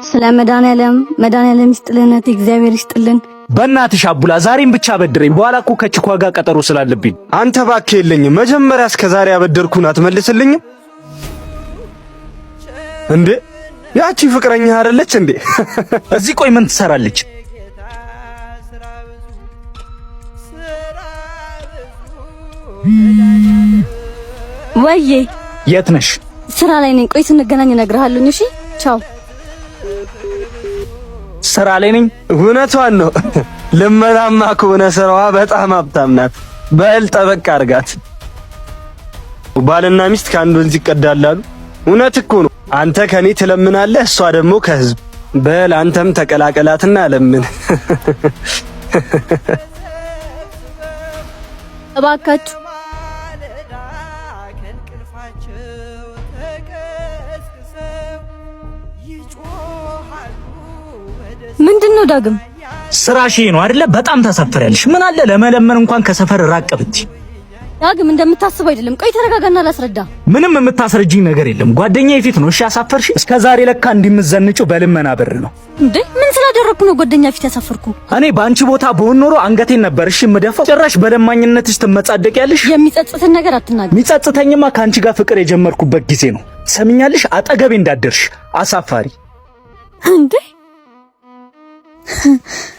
ስለ መድኃኒዓለም ይስጥልነት እግዚአብሔር ይስጥልን። በእናትሽ አቡላ ዛሬም ብቻ አበድረኝ። በኋላ እኮ ከችኳ ጋር ቀጠሮ ስላለብኝ። አንተ እባክህ የለኝም። መጀመሪያ እስከ ዛሬ ያበደርኩን አትመልስልኝም እንዴ? ያቺ ፍቅረኛ አይደለች እንዴ? እዚህ ቆይ ምን ትሰራለች? ወዬ የት ነሽ? ስራ ላይ ነኝ። ቆይ ስንገናኝ እነግርሃለሁ። እሺ ቻው። ስራ ላይ ነኝ። እውነቷን ነው። ልመናማ ከሆነ ስራዋ በጣም ሀብታም ናት። በል ጠበቅ አርጋት። ባልና ሚስት ከአንድ ወንዝ ይቀዳላሉ። እውነት እኮ ነው። አንተ ከኔ ትለምናለህ፣ እሷ ደግሞ ከህዝብ። በል አንተም ተቀላቀላትና ለምን። እባካችሁ ምንድነው ዳግም? ስራሽ ነው አይደለ? በጣም ታሳፍሪያለሽ። ምን አለ ለመለመን እንኳን ከሰፈር ራቅ ብትይ። ዳግም እንደምታስበው አይደለም። ቆይ ተረጋጋና ላስረዳ። ምንም የምታስረጂኝ ነገር የለም። ጓደኛዬ ፊት ነው እሺ ያሳፈርሽ። እስከ ዛሬ ለካ እንዲምዘንጪው በልመና ብር ነው እንዴ? ምን ስላደረኩ ነው ጓደኛ ፊት ያሳፈርኩ? እኔ በአንቺ ቦታ በሆን ኖሮ አንገቴን ነበር እሺ የምደፋው። ጭራሽ በለማኝነትሽ ትመጻደቂያለሽ። የሚጸጽትን ነገር አትናገር። የሚጸጽተኝማ ከአንቺ ጋር ፍቅር የጀመርኩበት ጊዜ ነው። ሰሚኛለሽ? አጠገቤ እንዳደርሽ አሳፋሪ እንዴ